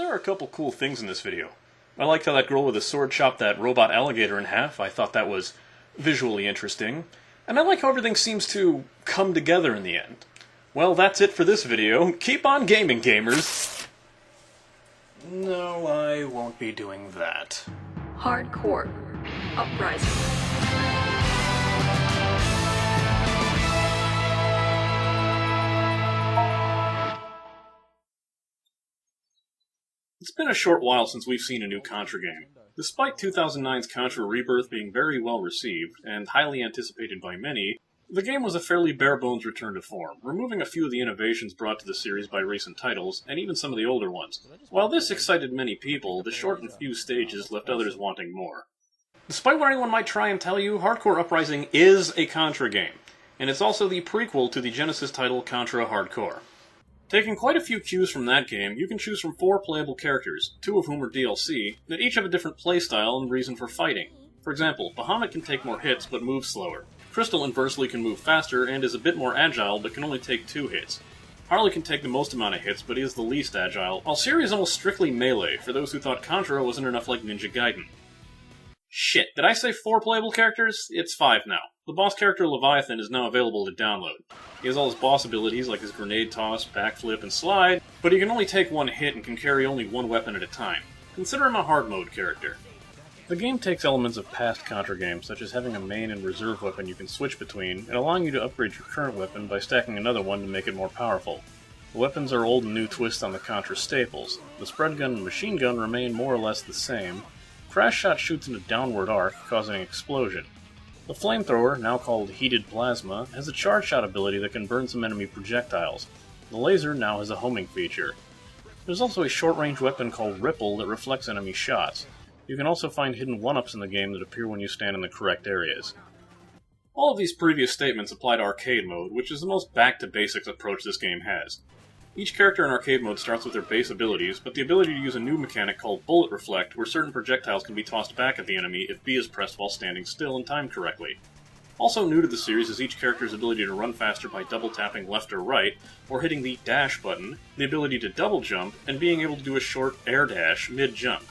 there are a couple cool things in this video. I liked how that girl with a sword chopped that robot alligator in half. I thought that was visually interesting. And I like how everything seems to come together in the end. Well, that's it for this video. Keep on gaming, gamers! No, I won't be doing that. Hard Corps Uprising. It's been a short while since we've seen a new Contra game. Despite 2009's Contra Rebirth being very well received, and highly anticipated by many, the game was a fairly bare-bones return to form, removing a few of the innovations brought to the series by recent titles, and even some of the older ones. While this excited many people, the short and few stages left others wanting more. Despite what anyone might try and tell you, Hard Corps Uprising is a Contra game, and it's also the prequel to the Genesis title Contra Hard Corps. Taking quite a few cues from that game, you can choose from 4 playable characters, 2 of whom are DLC, that each have a different playstyle and reason for fighting. For example, Bahamut can take more hits but moves slower. Crystal inversely can move faster and is a bit more agile but can only take 2 hits. Harley can take the most amount of hits but is the least agile, while Siri is almost strictly melee for those who thought Contra wasn't enough like Ninja Gaiden. Shit, did I say 4 playable characters? It's 5 now. The boss character Leviathan is now available to download. He has all his boss abilities like his grenade toss, backflip, and slide, but he can only take 1 hit and can carry only 1 weapon at a time. Consider him a hard mode character. The game takes elements of past Contra games, such as having a main and reserve weapon you can switch between, and allowing you to upgrade your current weapon by stacking another one to make it more powerful. The weapons are old and new twists on the Contra staples. The spread gun and machine gun remain more or less the same. Crash Shot shoots in a downward arc, causing an explosion. The flamethrower, now called Heated Plasma, has a charge shot ability that can burn some enemy projectiles. The laser now has a homing feature. There's also a short-range weapon called Ripple that reflects enemy shots. You can also find hidden 1-ups in the game that appear when you stand in the correct areas. All of these previous statements apply to arcade mode, which is the most back-to-basics approach this game has. Each character in arcade mode starts with their base abilities, but the ability to use a new mechanic called Bullet Reflect, where certain projectiles can be tossed back at the enemy if B is pressed while standing still and timed correctly. Also new to the series is each character's ability to run faster by double-tapping left or right, or hitting the dash button, the ability to double jump, and being able to do a short air dash mid-jump.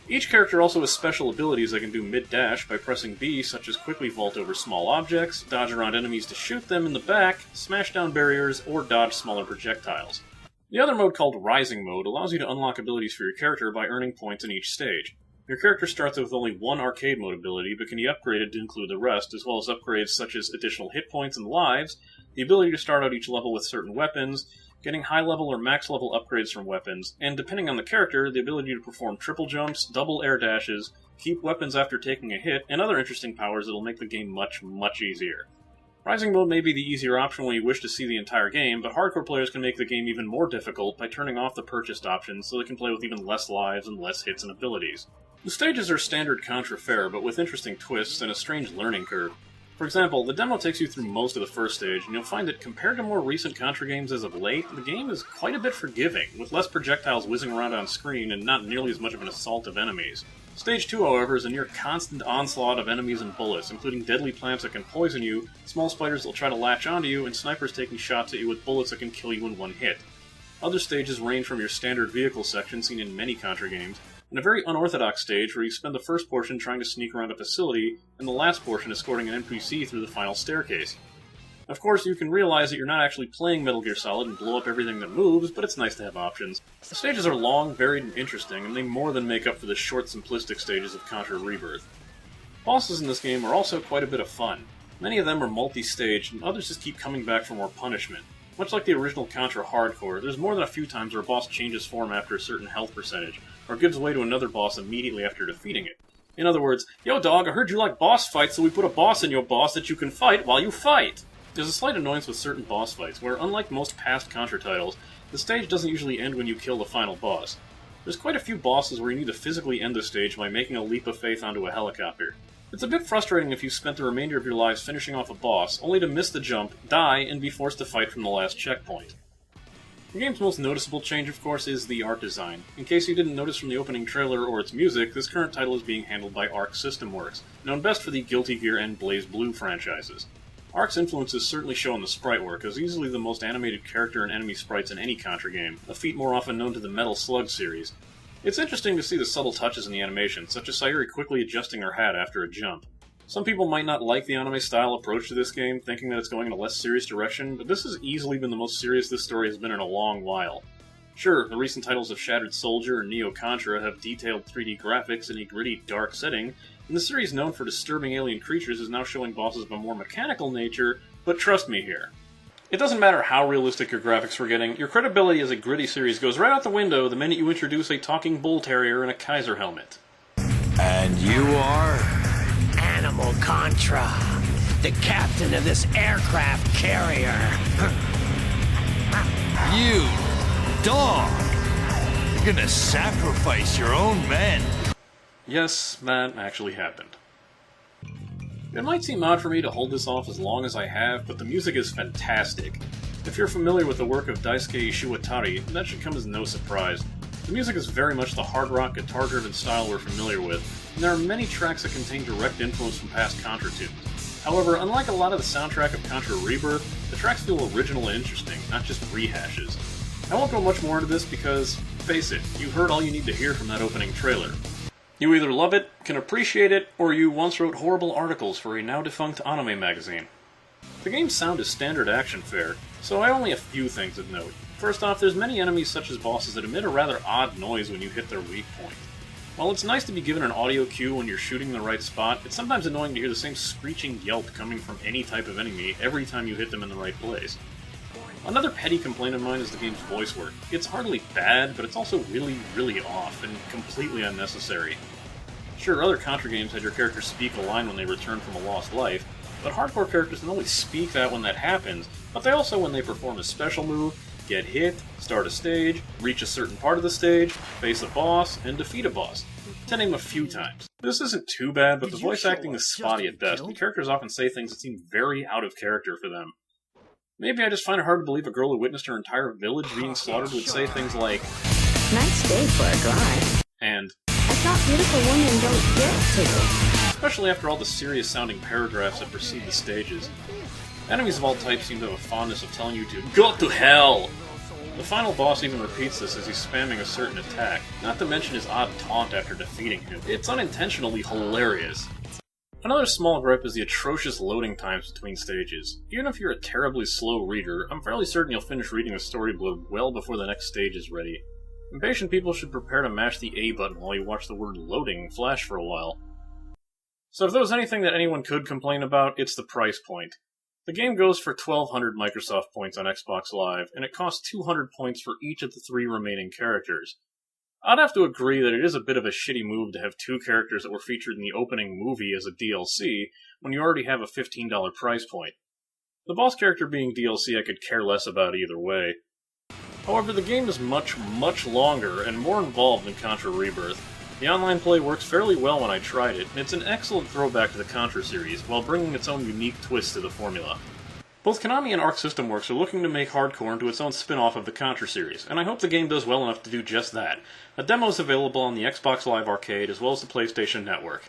Each character also has special abilities that can do mid-dash by pressing B, such as quickly vault over small objects, dodge around enemies to shoot them in the back, smash down barriers, or dodge smaller projectiles. The other mode, called Rising Mode, allows you to unlock abilities for your character by earning points in each stage. Your character starts with only 1 arcade mode ability, but can be upgraded to include the rest, as well as upgrades such as additional hit points and lives, the ability to start out each level with certain weapons, getting high-level or max-level upgrades from weapons, and depending on the character, the ability to perform triple jumps, double air dashes, keep weapons after taking a hit, and other interesting powers that'll make the game much, much easier. Rising Mode may be the easier option when you wish to see the entire game, but hardcore players can make the game even more difficult by turning off the purchased options so they can play with even less lives and less hits and abilities. The stages are standard Contra fare, but with interesting twists and a strange learning curve. For example, the demo takes you through most of the first stage, and you'll find that compared to more recent Contra games as of late, the game is quite a bit forgiving, with less projectiles whizzing around on screen and not nearly as much of an assault of enemies. Stage 2, however, is a near constant onslaught of enemies and bullets, including deadly plants that can poison you, small spiders that will try to latch onto you, and snipers taking shots at you with bullets that can kill you in 1 hit. Other stages range from your standard vehicle section seen in many Contra games, and a very unorthodox stage where you spend the first portion trying to sneak around a facility, and the last portion escorting an NPC through the final staircase. Of course, you can realize that you're not actually playing Metal Gear Solid and blow up everything that moves, but it's nice to have options. The stages are long, varied, and interesting, and they more than make up for the short, simplistic stages of Contra Rebirth. Bosses in this game are also quite a bit of fun. Many of them are multi-staged, and others just keep coming back for more punishment. Much like the original Contra Hard Corps, there's more than a few times where a boss changes form after a certain health percentage, or gives way to another boss immediately after defeating it. In other words, yo dog, I heard you like boss fights, so we put a boss in your boss that you can fight while you fight! There's a slight annoyance with certain boss fights, where unlike most past Contra titles, the stage doesn't usually end when you kill the final boss. There's quite a few bosses where you need to physically end the stage by making a leap of faith onto a helicopter. It's a bit frustrating if you spent the remainder of your lives finishing off a boss, only to miss the jump, die, and be forced to fight from the last checkpoint. The game's most noticeable change, of course, is the art design. In case you didn't notice from the opening trailer or its music, this current title is being handled by Arc System Works, known best for the Guilty Gear and BlazBlue franchises. Arc's influences certainly show in the sprite work, as easily the most animated character and enemy sprites in any Contra game, a feat more often known to the Metal Slug series. It's interesting to see the subtle touches in the animation, such as Sayuri quickly adjusting her hat after a jump. Some people might not like the anime-style approach to this game, thinking that it's going in a less serious direction, but this has easily been the most serious this story has been in a long while. Sure, the recent titles of Shattered Soldier and Neo Contra have detailed 3D graphics in a gritty, dark setting, and the series known for disturbing alien creatures is now showing bosses of a more mechanical nature, but trust me here. It doesn't matter how realistic your graphics were getting, your credibility as a gritty series goes right out the window the minute you introduce a talking bull terrier in a Kaiser helmet. And you are? Animal Contra, the captain of this aircraft carrier. You, dog! You're gonna sacrifice your own men. Yes, that actually happened. It might seem odd for me to hold this off as long as I have, but the music is fantastic. If you're familiar with the work of Daisuke Ishiwatari, that should come as no surprise. The music is very much the hard rock, guitar-driven style we're familiar with, and there are many tracks that contain direct influence from past Contra tunes. However, unlike a lot of the soundtrack of Contra Rebirth, the tracks feel original and interesting, not just rehashes. I won't go much more into this because, face it, you heard all you need to hear from that opening trailer. You either love it, can appreciate it, or you once wrote horrible articles for a now-defunct anime magazine. The game's sound is standard action fare, so I have only a few things of note. First off, there's many enemies such as bosses that emit a rather odd noise when you hit their weak point. While it's nice to be given an audio cue when you're shooting in the right spot, it's sometimes annoying to hear the same screeching yelp coming from any type of enemy every time you hit them in the right place. Another petty complaint of mine is the game's voice work. It's hardly bad, but it's also really, really off, and completely unnecessary. Sure, other Contra games had your characters speak a line when they return from a lost life, but hardcore characters not only speak that when that happens, but they also when they perform a special move, get hit, start a stage, reach a certain part of the stage, face a boss, and defeat a boss, to name a few times. This isn't too bad, but the voice acting is spotty at best, and characters often say things that seem very out of character for them. Maybe I just find it hard to believe a girl who witnessed her entire village being slaughtered would say things like, "Nice day for a drive." And, "I thought beautiful women don't get to." Especially after all the serious-sounding paragraphs that precede the stages. Enemies of all types seem to have a fondness of telling you to go to hell! The final boss even repeats this as he's spamming a certain attack, not to mention his odd taunt after defeating him. It's unintentionally hilarious. Another small gripe is the atrocious loading times between stages. Even if you're a terribly slow reader, I'm fairly certain you'll finish reading the storyboard well before the next stage is ready. Impatient people should prepare to mash the A button while you watch the word loading flash for a while. So if there was anything that anyone could complain about, it's the price point. The game goes for 1,200 Microsoft points on Xbox Live, and it costs 200 points for each of the 3 remaining characters. I'd have to agree that it is a bit of a shitty move to have 2 characters that were featured in the opening movie as a DLC, when you already have a $15 price point. The boss character being DLC I could care less about either way. However, the game is much, much longer and more involved than Contra Rebirth. The online play works fairly well when I tried it, and it's an excellent throwback to the Contra series, while bringing its own unique twist to the formula. Both Konami and Arc System Works are looking to make Hard Corps into its own spin-off of the Contra series, and I hope the game does well enough to do just that. A demo is available on the Xbox Live Arcade as well as the PlayStation Network.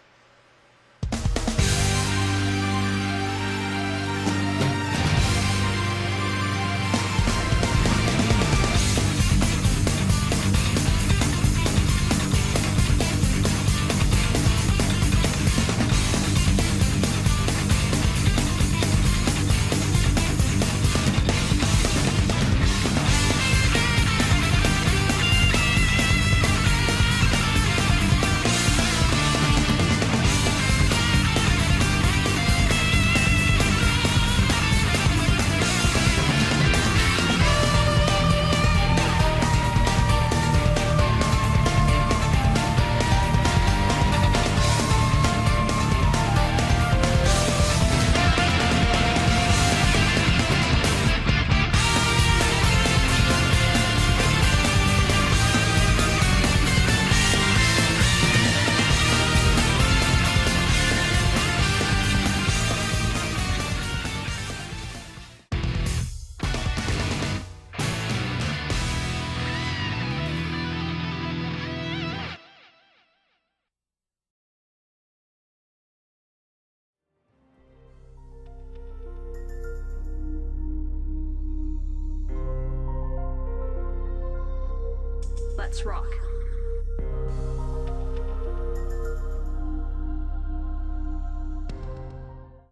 Let's rock.